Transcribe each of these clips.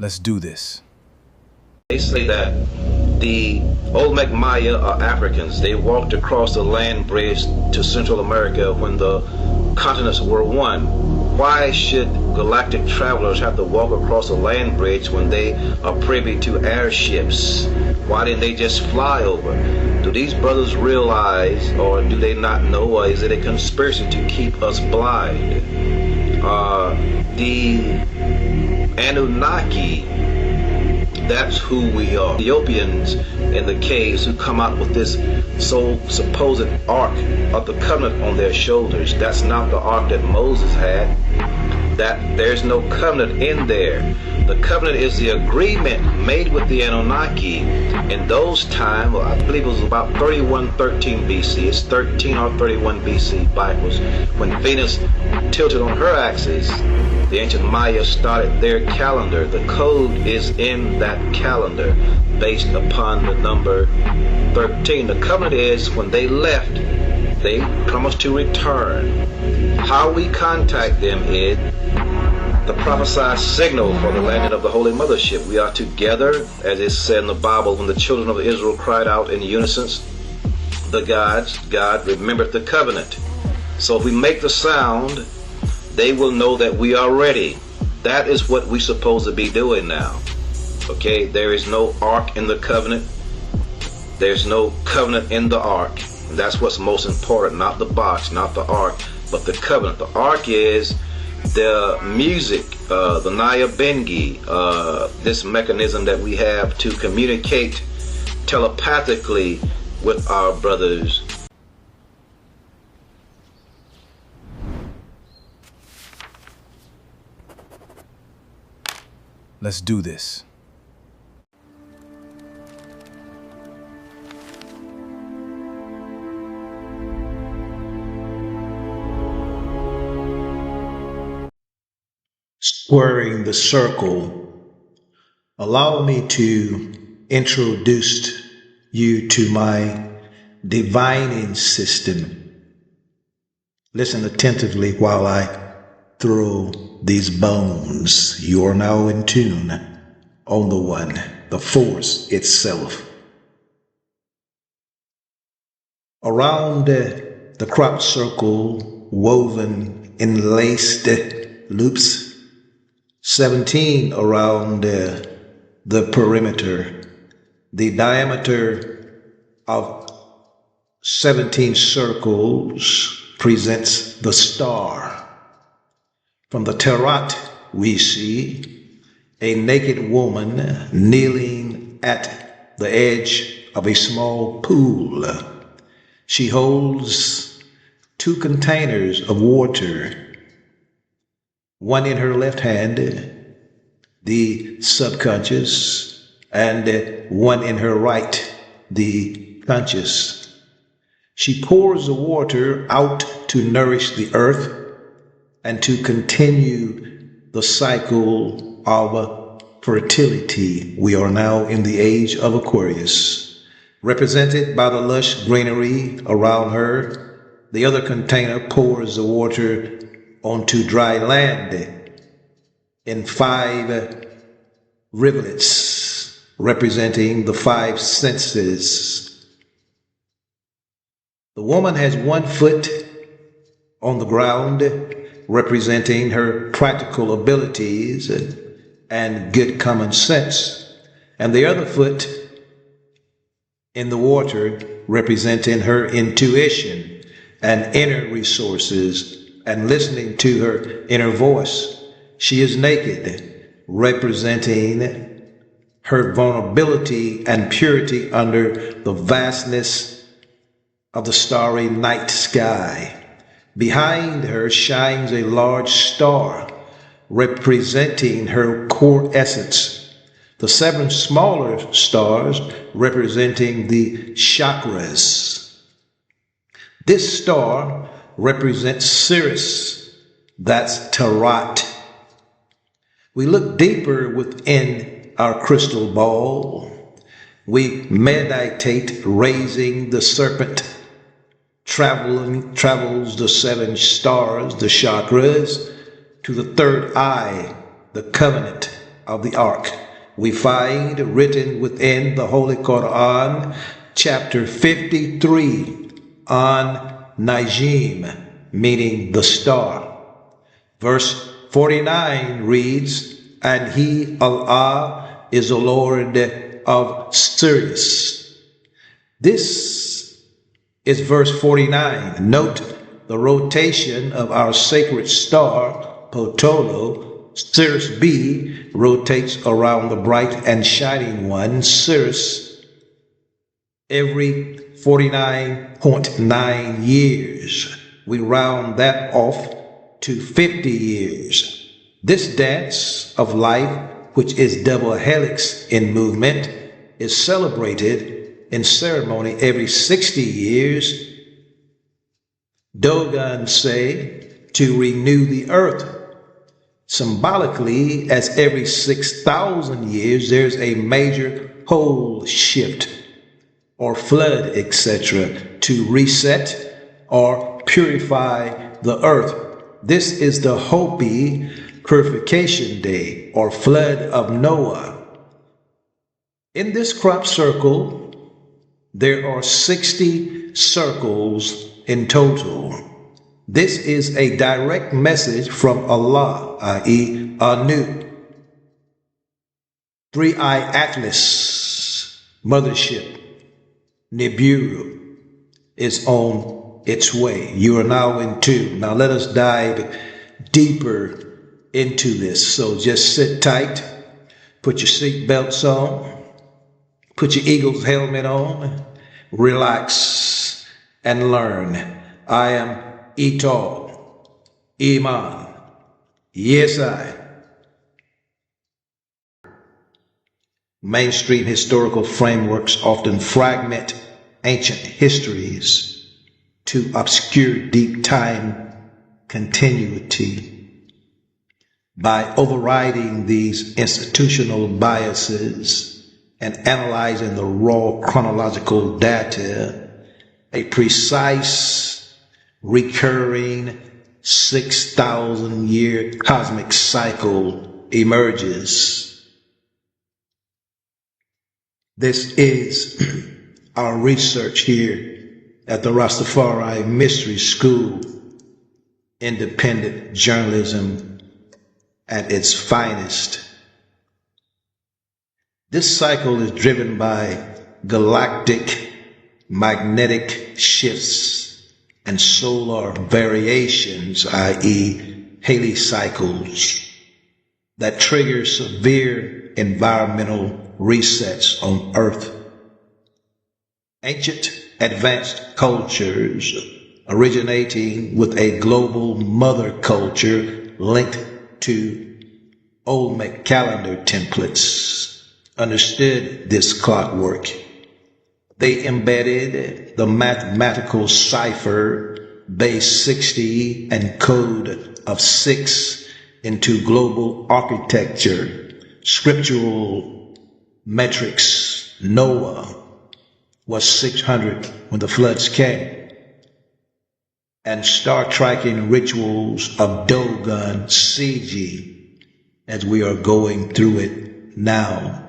Let's do this. They say that the Olmec Maya are Africans. They walked across the land bridge to Central America when the continents were one. Why should galactic travelers have to walk across a land bridge when they are privy to airships? Why didn't they just fly over? Do these brothers realize, or do they not know, or is it a conspiracy to keep us blind? The Anunnaki, that's who we are. Ethiopians in the caves who come out with this supposed ark of the covenant on their shoulders. That's not the ark that Moses had. That there's no covenant in there. The covenant is the agreement made with the Anunnaki in those times. Well, I believe it was about 3113 BC. It's 13 or 31 BC backwards. When Venus tilted on her axis, the ancient Maya started their calendar. The code is in that calendar based upon the number 13. The covenant is when they left, they promised to return. How we contact them is the prophesied signal for the landing of the Holy Mothership. We are together, as it said in the Bible, when the children of Israel cried out in unison, the gods, God remembered the covenant. So if we make the sound, they will know that we are ready. That is what we're supposed to be doing now. Okay, there is no ark in the covenant. There's no covenant in the ark. And that's what's most important, not the box, not the ark, but the covenant. The ark is the music, the Naya Bengi, this mechanism that we have to communicate telepathically with our brothers. Let's do this. Squaring the circle, allow me to introduce you to my divining system. Listen attentively while I throw these bones. You are now in tune on the one, the force itself. Around the crop circle, woven in laced loops, 17 around the perimeter. The diameter of 17 circles presents the star. From the Tarot, we see a naked woman kneeling at the edge of a small pool. She holds 2 containers of water, one in her left hand, the subconscious, and one in her right, the conscious. She pours the water out to nourish the earth and to continue the cycle of fertility. We are now in the age of Aquarius, represented by the lush greenery around her. The other container pours the water onto dry land in 5 rivulets, representing the 5 senses. The woman has 1 foot on the ground, representing her practical abilities and good common sense, and the other foot in the water, representing her intuition and inner resources and listening to her inner voice. She is naked, representing her vulnerability and purity under the vastness of the starry night sky. Behind her shines a large star, representing her core essence, The 7 smaller stars representing the chakras. This star represents Sirius, that's Tarot. We look deeper within our crystal ball. We meditate, raising the serpent, travels the 7 stars, the chakras, to the 3rd eye, the covenant of the ark. We find written within the Holy Quran, chapter 53, on Najim, meaning the star. Verse 49 reads, and he, Allah, is the Lord of Sirius. This is verse 49. Note the rotation of our sacred star, Potolo. Sirius B rotates around the bright and shining one, Sirius, every 49.9 years. We round that off to 50 years. This dance of life, which is double helix in movement, is celebrated in ceremony every 60 years. Dogon say to renew the earth. Symbolically, as every 6,000 years, there's a major pole shift or flood, etc., to reset or purify the earth. This is the Hopi Purification Day or Flood of Noah. In this crop circle, there are 60 circles in total. This is a direct message from Allah, i.e. Anu. 3-eye Atlas mothership, Nibiru, is on its way. You are now in 2. Now let us dive deeper into this. So just sit tight, put your seat belts on, put your eagle's helmet on, relax, and learn. I am Ito, Iman, yes I. Mainstream historical frameworks often fragment ancient histories to obscure deep time continuity. By overriding these institutional biases and analyzing the raw chronological data, a precise recurring 6,000-year cosmic cycle emerges. This is our research here at the Rastafari Mystery School, independent journalism at its finest. This cycle is driven by galactic magnetic shifts and solar variations, i.e. helicycles, that trigger severe environmental resets on Earth. Ancient advanced cultures originating with a global mother culture linked to Olmec calendar templates understood this clockwork. They embedded the mathematical cipher base 60 and code of 6 into global architecture, scriptural metrics. Noah was 600 when the floods came, and star tracking rituals of Dogon CG as we are going through it now.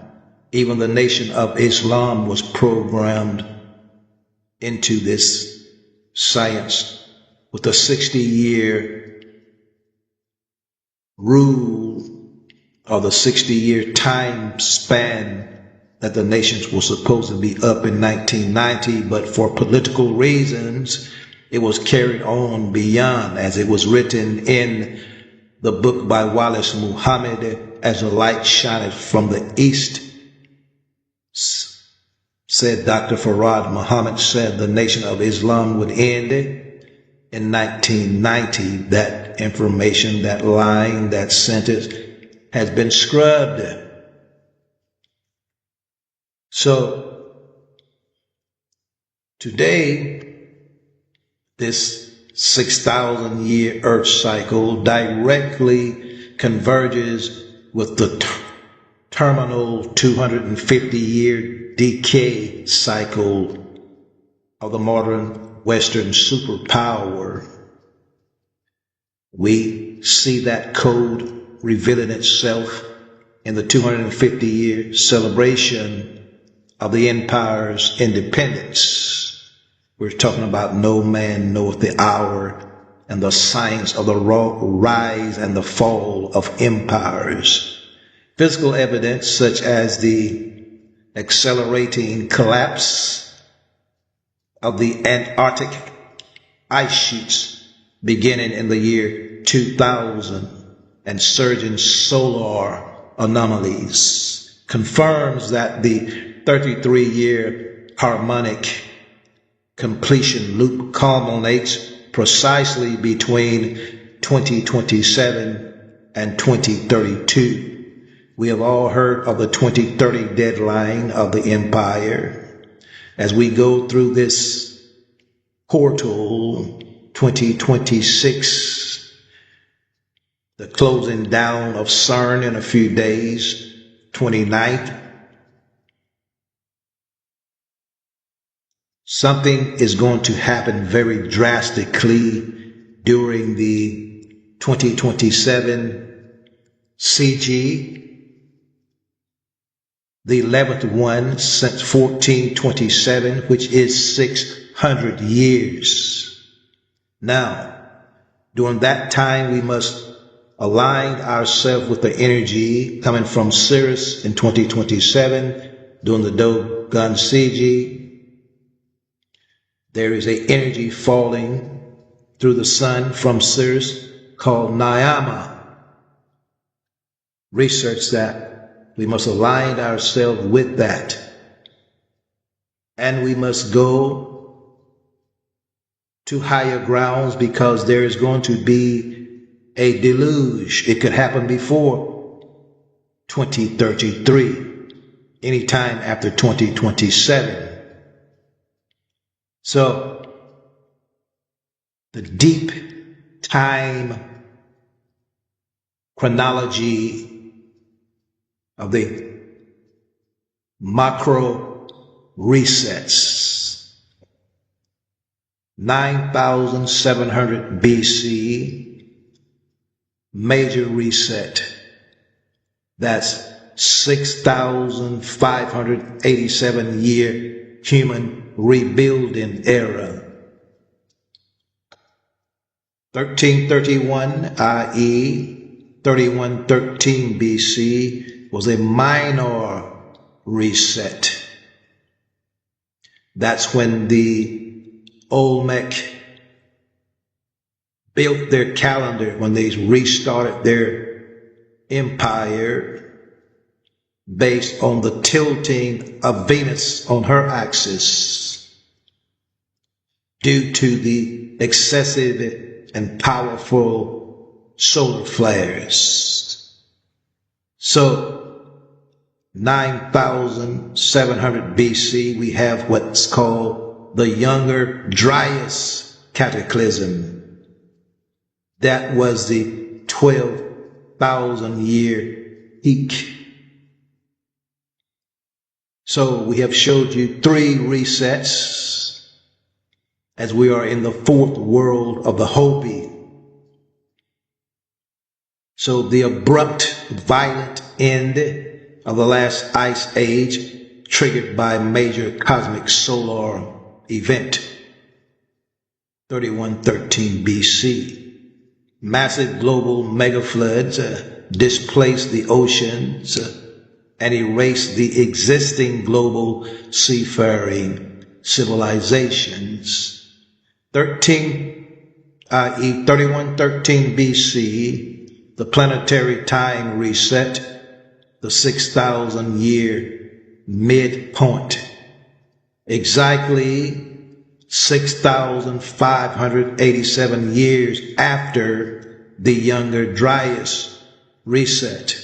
Even the Nation of Islam was programmed into this science with a 60-year rule, or the 60-year time span that the nations were supposed to be up in 1990, but for political reasons, it was carried on beyond, as it was written in the book by Wallace Muhammad, as a light shineth from the east. Said Dr. Farad Muhammad said the Nation of Islam would end in 1990. That information, that line, that sentence has been scrubbed So today, this 6,000 year earth cycle directly converges with the terminal 250 year decay cycle of the modern Western superpower. We see that code revealing itself in the 250 year celebration of the empire's independence. We're talking about no man knoweth the hour and the science of the rise and the fall of empires. Physical evidence such as the accelerating collapse of the Antarctic ice sheets beginning in the year 2000 and surging solar anomalies confirms that the 33-year harmonic completion loop culminates precisely between 2027 and 2032. We have all heard of the 2030 deadline of the empire. As we go through this portal, 2026, the closing down of CERN in a few days, 29th, something is going to happen very drastically during the 2027 CG, the 11th one since 1427, which is 600 years. Now, during that time, we must align ourselves with the energy coming from Sirius in 2027 during the Dogon CG. There is an energy falling through the sun from Sirius called Nyama. Research that. We must align ourselves with that. And we must go to higher grounds because there is going to be a deluge. It could happen before 2033, anytime after 2027. So, the deep time chronology of the macro resets. 9,700 BC, major reset. That's 6,587 year human rebuilding era. 1331, i.e., 3113 BC, was a minor reset. That's when the Olmec built their calendar, when they restarted their empire based on the tilting of Venus on her axis due to the excessive and powerful solar flares. So 9,700 BC, we have what's called the Younger Dryas cataclysm. That was the 12,000 year peak. So we have showed you 3 resets as we are in the 4th world of the Hopi. So the abrupt, violent end of the last ice age triggered by a major cosmic solar event, 3113 BC. Massive global mega floods displaced the oceans and erased the existing global seafaring civilizations. 3113 BC, the planetary time reset, the 6,000 year midpoint, exactly 6,587 years after the Younger Dryas reset.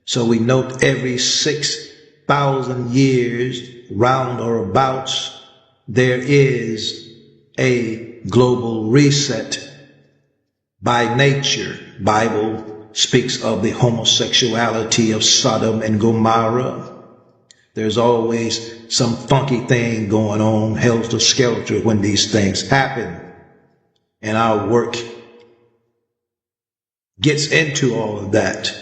So we note every 6 1,000 years round or abouts, there is a global reset by nature. Bible speaks of the homosexuality of Sodom and Gomorrah. There's always some funky thing going on, helter-skelter, when these things happen. And our work gets into all of that.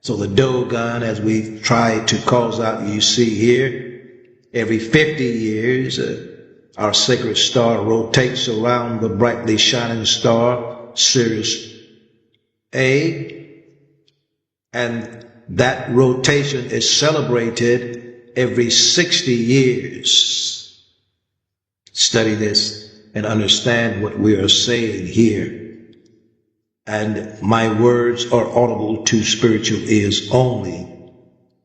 So the Dogon, as we try to cause out, you see here, every 50 years, our sacred star rotates around the brightly shining star, Sirius A, and that rotation is celebrated every 60 years. Study this and understand what we are saying here. And my words are audible to spiritual ears only.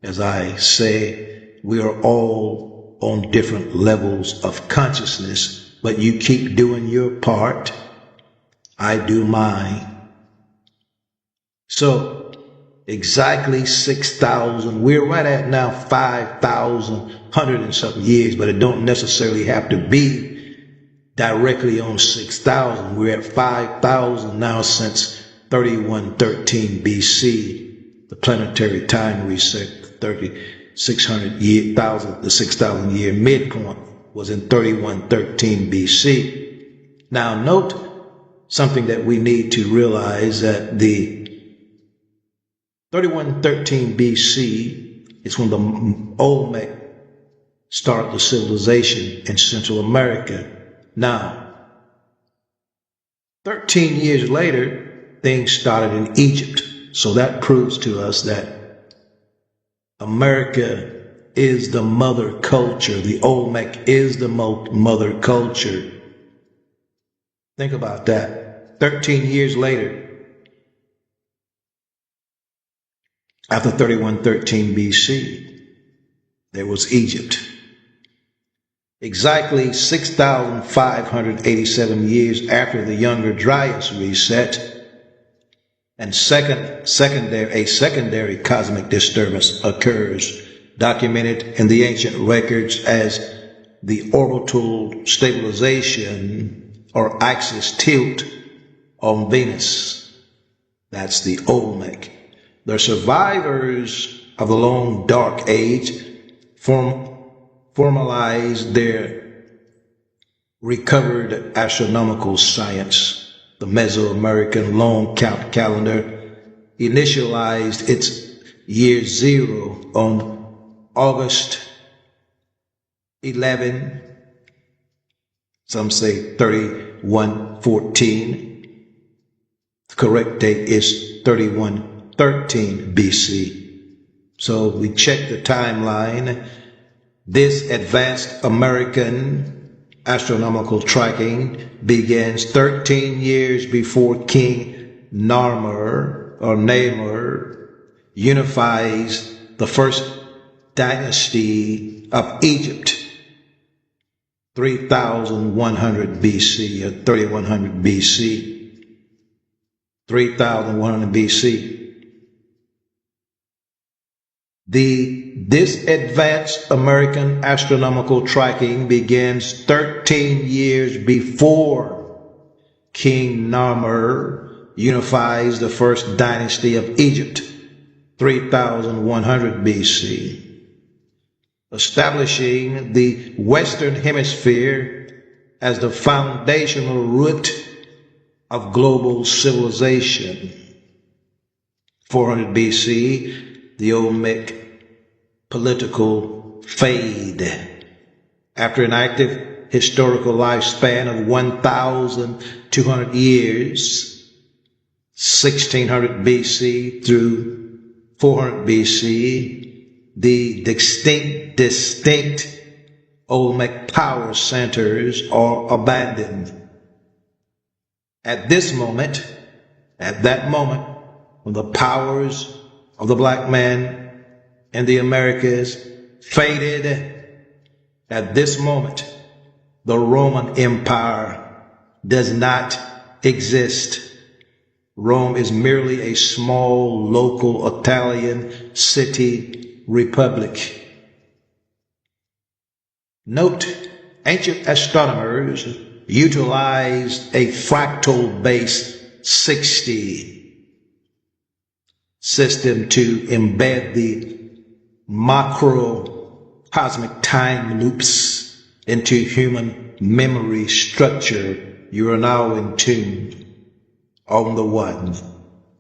As I say, we are all on different levels of consciousness, but you keep doing your part. I do mine. So exactly 6,000, we're right at now 5,100 and something years, but it don't necessarily have to be directly on 6,000. We're at 5,000 now since 3113 BC. The planetary time reset, 3,600 year, the 6,000 year midpoint was in 3113 BC. Now note something that we need to realize, that the 3113 BC is when the Olmec started the civilization in Central America. Now, 13 years later, things started in Egypt. So that proves to us that America is the mother culture. The Olmec is the mother culture. Think about that. 13 years later, after 3113 BC, there was Egypt. Exactly 6,587 years after the Younger Dryas reset, and a secondary cosmic disturbance occurs, documented in the ancient records as the orbital stabilization or axis tilt on Venus. That's the Olmec. The survivors of the long dark age formalized their recovered astronomical science. The Mesoamerican long count calendar initialized its year zero on August 11, some say 3114. The correct date is 3113 BC. So we check the timeline. This advanced American astronomical tracking begins 13 years before King Narmer unifies the first dynasty of Egypt, 3100 BC or 3100 BC. 3100 BC. This advanced American astronomical tracking begins 13 years before King Narmer unifies the first dynasty of Egypt, 3100 BC, establishing the Western Hemisphere as the foundational root of global civilization. 400 BC, the Olmec political fade. After an active historical lifespan of 1,200 years, 1600 BC through 400 BC, the distinct Olmec power centers are abandoned. At that moment, when the powers of the black man in the Americas faded, at this moment, the Roman Empire does not exist. Rome is merely a small local Italian city republic. Note, ancient astronomers utilized a fractal-based 60 system to embed the macrocosmic time loops into human memory structure. You are now in tune on the one,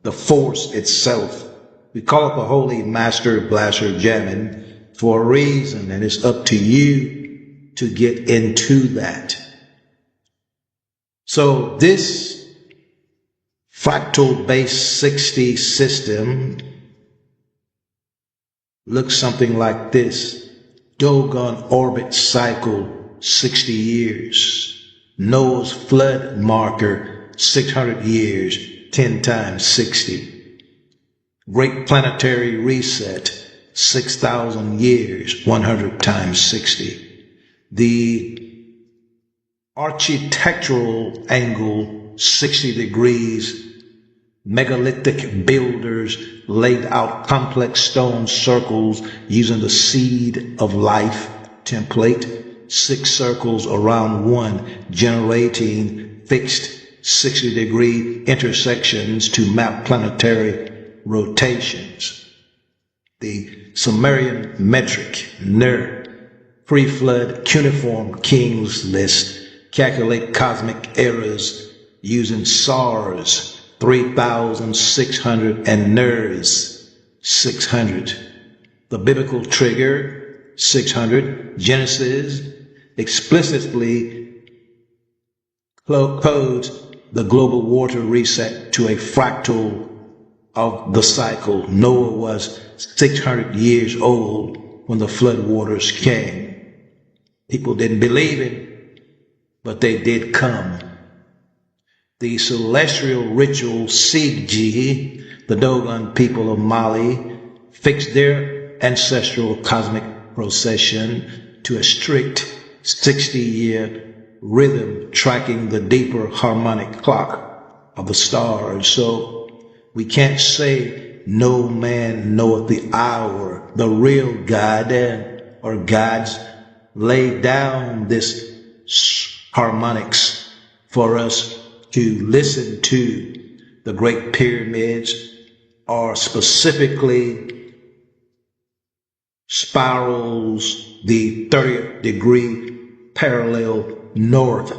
the force itself. We call it the Holy Master Blaster Jamming for a reason, and it's up to you to get into that. So this fractal-based 60 system looks something like this. Dogon orbit cycle, 60 years. Noah's flood marker, 600 years, 10 times 60. Great planetary reset, 6,000 years, 100 times 60. The architectural angle, 60 degrees. Megalithic builders laid out complex stone circles using the seed of life template, 6 circles around one, generating fixed 60-degree intersections to map planetary rotations. The Sumerian metric, Ner, pre-flood cuneiform kings list, calculate cosmic eras using SARS 3,600 and NERS 600. The biblical trigger 600. Genesis explicitly codes the global water reset to a fractal of the cycle. Noah was 600 years old when the flood waters came. People didn't believe it, but they did come. The celestial ritual Sigji, the Dogon people of Mali, fixed their ancestral cosmic procession to a strict 60-year rhythm, tracking the deeper harmonic clock of the stars. So we can't say no man knoweth the hour. The real God or gods laid down this harmonics for us to listen to. The Great Pyramids are specifically spirals, the 30th degree parallel north.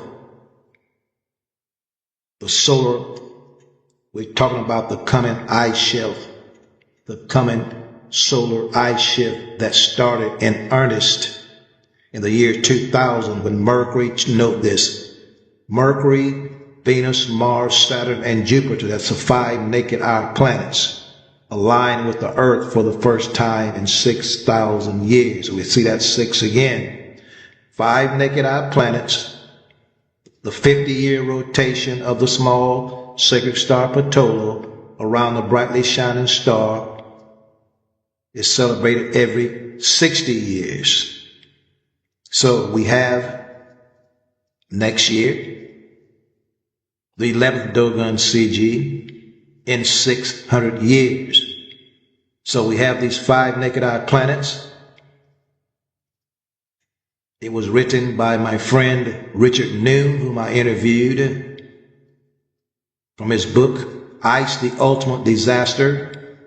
The solar, we're talking about the coming ice shelf, the coming solar ice shift that started in earnest in the year 2000 when Mercury, note this, Mercury, Venus, Mars, Saturn, and Jupiter, that's the 5 naked eye planets, aligned with the Earth for the first time in 6,000 years. We see that 6 again. 5 naked eye planets, the 50-year rotation of the small sacred star Ptolemy around the brightly shining star is celebrated every 60 years. So we have next year the 11th Dogon CG in 600 years. So we have these 5 naked eye planets. It was written by my friend Richard Noon, whom I interviewed, from his book, Ice, the Ultimate Disaster,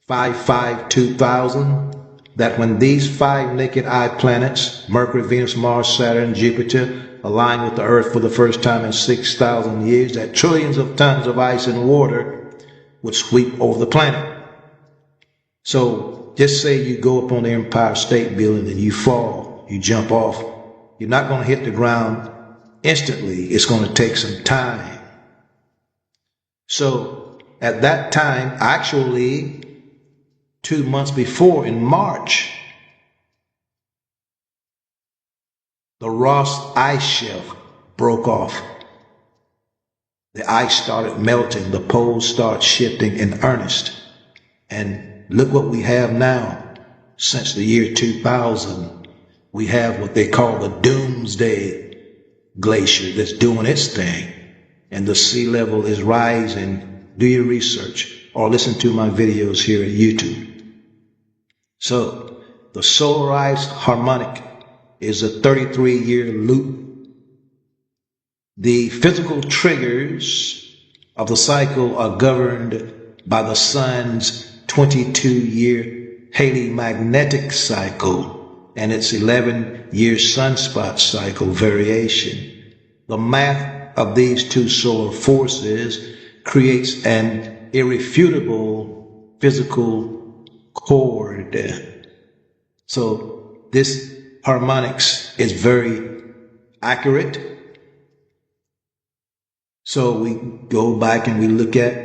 5/5/2000, that when these 5 naked eye planets, Mercury, Venus, Mars, Saturn, Jupiter, align with the Earth for the first time in 6,000 years, that trillions of tons of ice and water would sweep over the planet. So just say you go up on the Empire State Building and you fall, you jump off. You're not going to hit the ground instantly. It's going to take some time. So at that time, actually 2 months before, in March, the Ross ice shelf broke off. The ice started melting. The poles started shifting in earnest. And look what we have now. Since the year 2000, we have what they call the Doomsday Glacier that's doing its thing. And the sea level is rising. Do your research or listen to my videos here at YouTube. So the solarized harmonic is a 33-year loop. The physical triggers of the cycle are governed by the sun's 22-year Halley magnetic cycle and its 11-year sunspot cycle variation. The math of these two solar forces creates an irrefutable physical chord. So this harmonics is very accurate. So we go back and we look at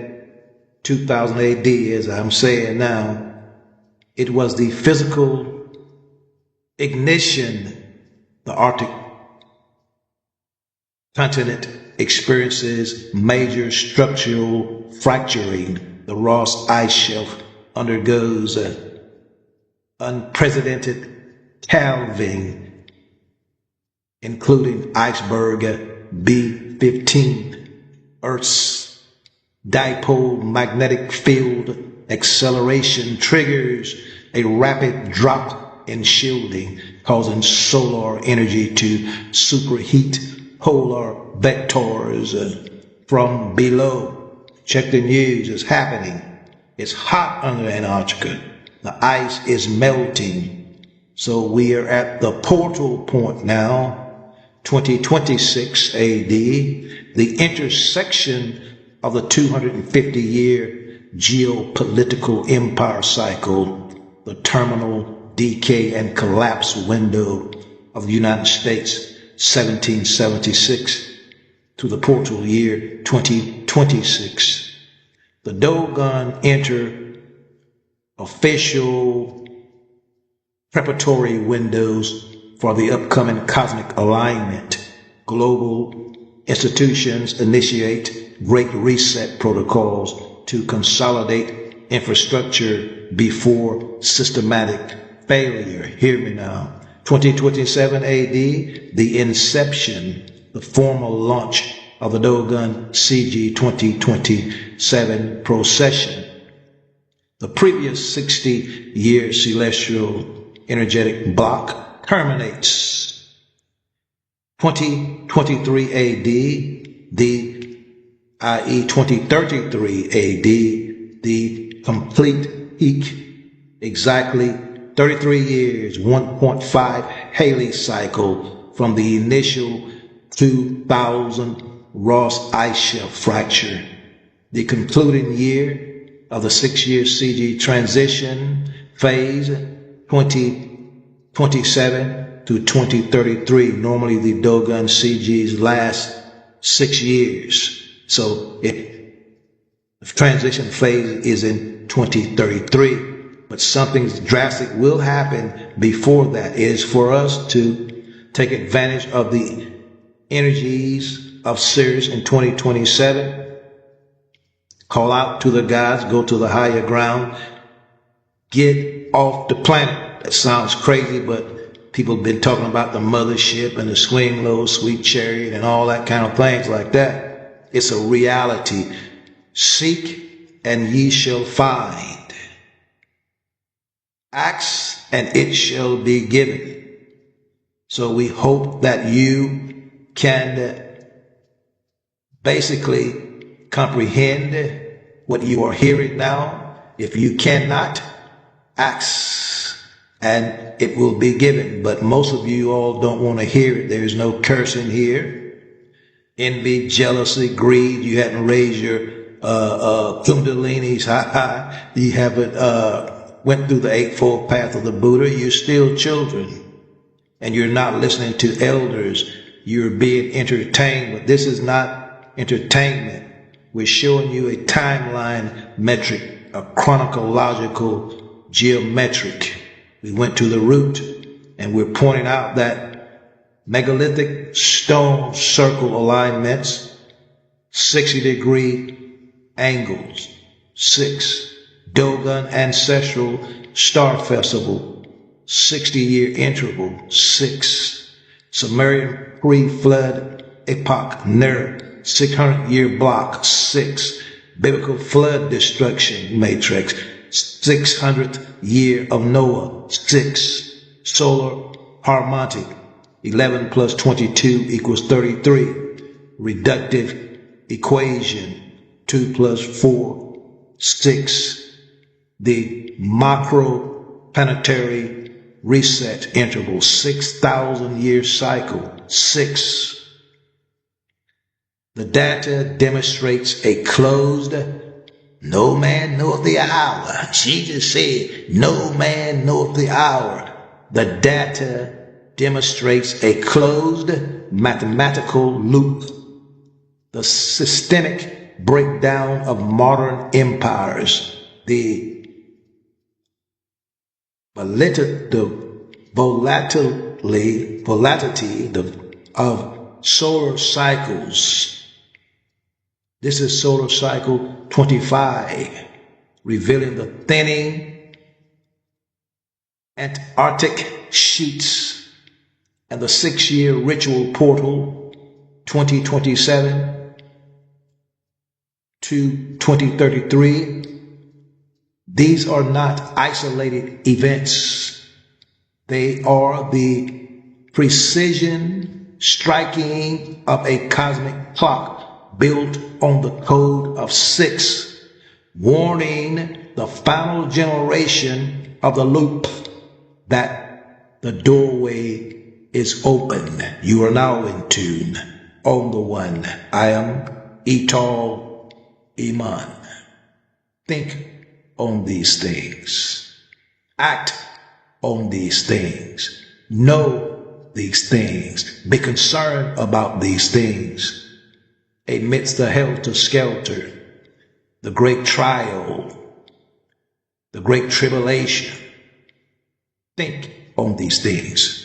2000 AD, as I'm saying now. It was the physical ignition. The Arctic continent experiences major structural fracturing. The Ross Ice Shelf undergoes unprecedented calving, including iceberg B-15. Earth's dipole magnetic field acceleration triggers a rapid drop in shielding, causing solar energy to superheat polar vectors from below. Check the news, it's happening. It's hot under Antarctica. The ice is melting. So we are at the portal point now, 2026 AD, the intersection of the 250-year geopolitical empire cycle, the terminal decay and collapse window of the United States, 1776, to the portal year 2026. The Dogon enter official preparatory windows for the upcoming cosmic alignment. Global institutions initiate Great Reset protocols to consolidate infrastructure before systematic failure. Hear me now. 2027 AD, the inception, the formal launch of the Dogon CG 2027 procession. The previous 60-year celestial energetic block terminates. 2023 AD, i.e. 2033 AD, the complete peak, exactly 33 years, 1.5 Halley cycle from the initial 2000 Ross Ice Shelf fracture. The concluding year of the 6-year CG transition phase, 2027 to 2033. Normally the Dogon CGs last 6 years. So the transition phase is in 2033. But something drastic will happen before that. It is for us to take advantage of the energies of Sirius in 2027. Call out to the gods, go to the higher ground, get off the planet. That sounds crazy, but people have been talking about the mothership and the swing low, sweet chariot and all that kind of things like that. It's a reality. Seek and ye shall find. Ask and it shall be given. So we hope that you can basically comprehend what you are hearing now. If you cannot, ask and it will be given. But most of you all don't want to hear it. There is no cursing here. Envy, jealousy, greed. You haven't raised your kundalinis high. You haven't went through the Eightfold Path of the Buddha. You're still children. And you're not listening to elders. You're being entertained. But this is not entertainment. We're showing you a timeline metric, a chronological geometric. We went to the root and we're pointing out that megalithic stone circle alignments, 60-degree angles, 6. Dogon ancestral star festival, 60-year interval, 6. Sumerian pre-flood epoch nerve, 600-year block, 6. Biblical flood destruction matrix, 600th year of Noah, 6. Solar harmonic. 11 plus 22 equals 33. Reductive equation. 2 plus 4, 6. The macroplanetary reset interval, 6,000 year cycle, 6. The data demonstrates a closed, no man knoweth the hour. Jesus said, no man knoweth the hour. The data demonstrates a closed mathematical loop. The systemic breakdown of modern empires. The volatility of solar cycles. This is solar cycle 25, revealing the thinning Antarctic sheets and the 6-year ritual portal 2027 to 2033. These are not isolated events. They are the precision striking of a cosmic clock built on the code of 6, warning the final generation of the loop that the doorway is open. You are now in tune on the one. I am Etal Iman. Think on these things. Act on these things. Know these things. Be concerned about these things. Amidst the helter-skelter, the great trial, the great tribulation. Think on these things.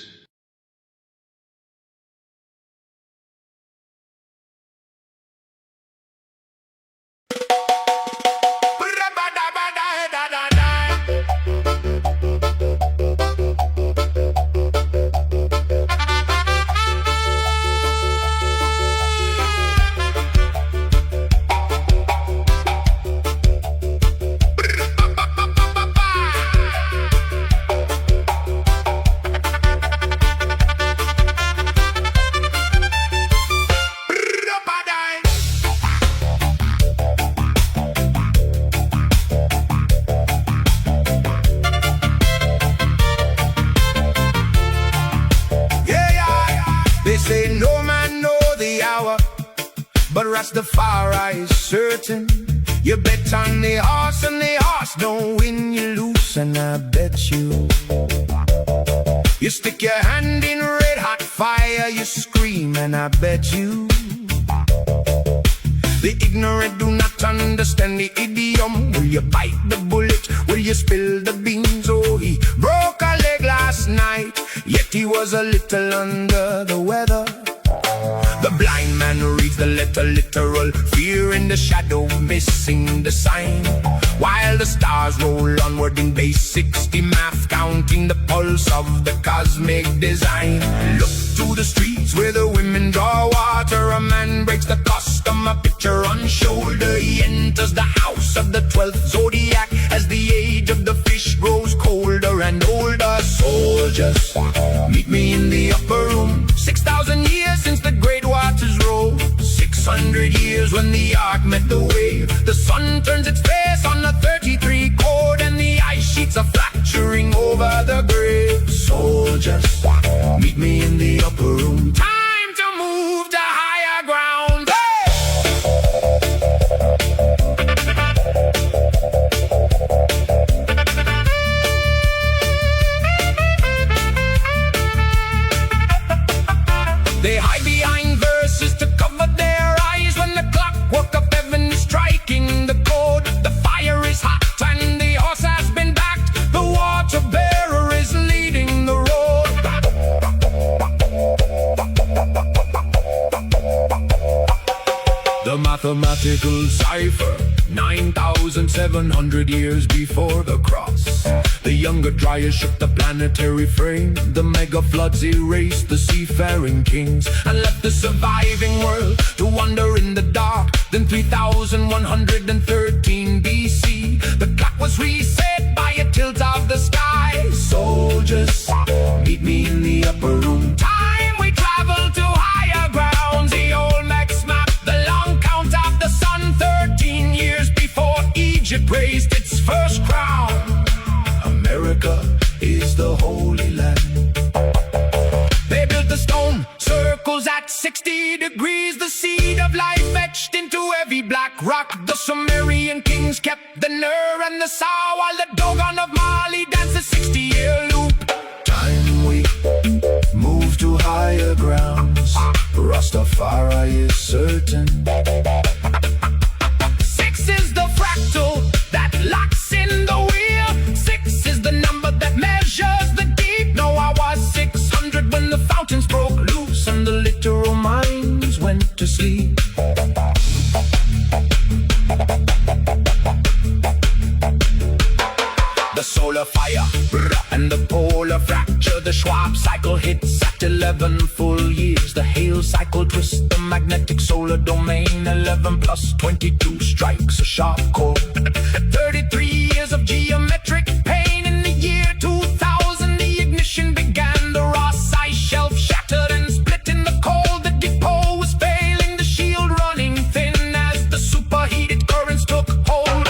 Say no man know the hour, but Rastafari is certain. You bet on the horse and the horse don't win, you lose, and I bet you. You stick your hand in red hot fire, you scream, and I bet you. The ignorant do not understand the idiom. Will you bite the bullet? Will you spill the beans? Oh, he broke a leg last night, yet he was a little under the weather. The blind man reads the letter literal, fear in the shadow, missing the sign. While the stars roll onward in base 60 math, counting the pulse of the cosmic design. Look to the streets where the women draw water. A man breaks the custom, a picture on shoulder. He enters the house of the 12th zodiac as the age of the fish grows colder and older. Soldiers, meet me in the upper room. 6,000 years since the great waters rolled. 600 years when the ark met the wave. The sun turns its face on the 33 chord, and the ice sheets are fracturing over the grave. Soldiers, meet me in the upper room. Time to move to higher ground. They hide behind verses to cover their eyes when the clockwork of heaven is striking the code. The fire is hot and the horse has been backed. The water bearer is leading the road. The mathematical cipher, 9,700 years before the cross. The younger Dryas shook the planetary frame. The mega floods erased the seafaring kings and left the surviving world to wander in the dark. Then 3,113 BC, the clock was reset by a tilt of the skies. soldiers, meet me in the upper room. Time we travel to higher grounds. The Olmecs mapped the long count of the sun, 13 years before Egypt raised its first crown. America is the Holy Land. They built the stone circles at 60 degrees, the seed of life etched into every black rock. The Sumerian kings kept the Nur and the Sa, while the Dogon of Mali danced a 60-year loop. Time we move to higher grounds. Rastafari is certain. 6 is the fractal that locks in the wheel. 6 is the number that measures the deep. No, I was 600 when the fountains broke loose and the literal minds went to sleep. The solar fire and the polar fracture, the Schwab cycle hits at 11 full years. The Hale cycle twists the magnetic solar domain. 11 plus 22 strikes a sharp chord. 33 years of geometric pain. In the year 2000, the ignition began. The Ross ice shelf shattered and split in the cold. The depot was failing, the shield running thin as the superheated currents took hold.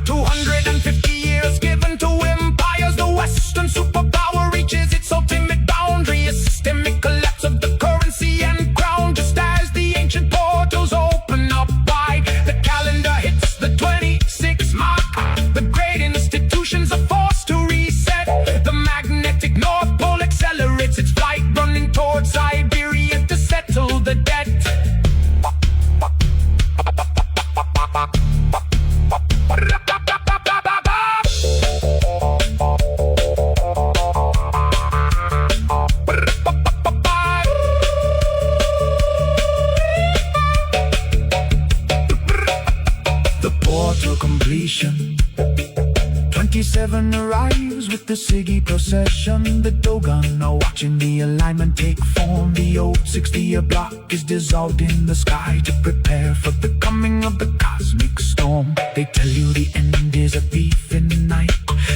250 years given to empires. The Western superpower reaches its ultimate boundary. A systemic collapse of the currency and crown. Just as the ancient portals open up wide, the calendar hits the 26 mark. The great institutions are forced to reset. The magnetic North Pole accelerates its flight, running towards Siberia to settle the debt. The portal completion. 27 arrives with the Siggy procession. The Dogon are watching the alignment take form. The old 60-year block is dissolved in the sky to prepare for the coming of the cosmic storm. They tell you the end is a thief in the night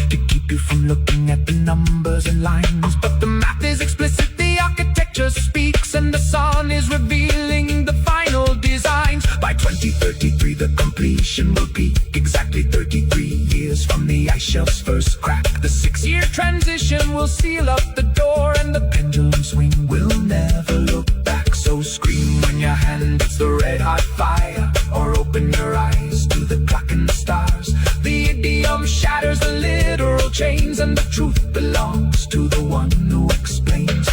to keep you from looking at the numbers and lines. But the math is explicit, the architecture speaks, and the sun is revealing the final designs. By 2033 the completion will peak, exactly 33 years from the ice shelf's first crack. The 6-year transition will seal up the door, and the pendulum swing will never look back. So scream when your hand hits the red hot fire, or open your eyes to the clock and the stars. The idiom shatters the literal chains, and the truth belongs to the one who explains.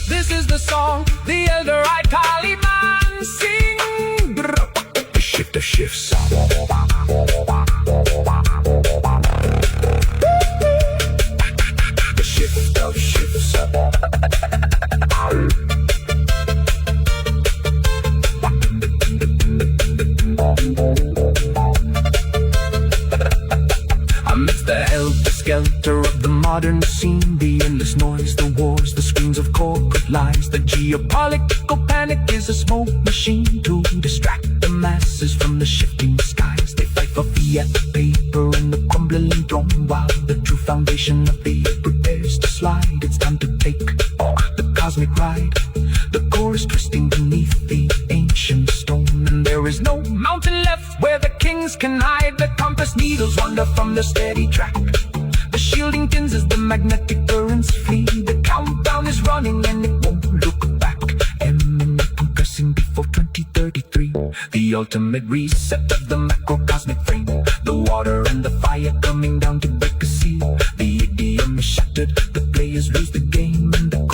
This is the song the elder I Kaliman sing. The shifts. The shift of shifts. Amidst the helter-skelter of the modern scene, the endless noise, the wars, the screens of corporate lies, the geopolitical panic is a smoke machine to distract the masses from the shifting skies. They fight for fiat paper and the crumbling throne, while the true foundation of the earth prepares to slide. It's time to take the cosmic ride. The core is twisting beneath the ancient stone, and there is no mountain left where the kings can hide. The compass needles wander from the steady track. The shielding thins as the magnetic currents flee. The countdown is running and it won't look back. Eminent compressing before 2033. The ultimate reset of the macrocosmic frame. The water and the fire coming down to break a seal. The idiom is shattered, the players lose the game, and the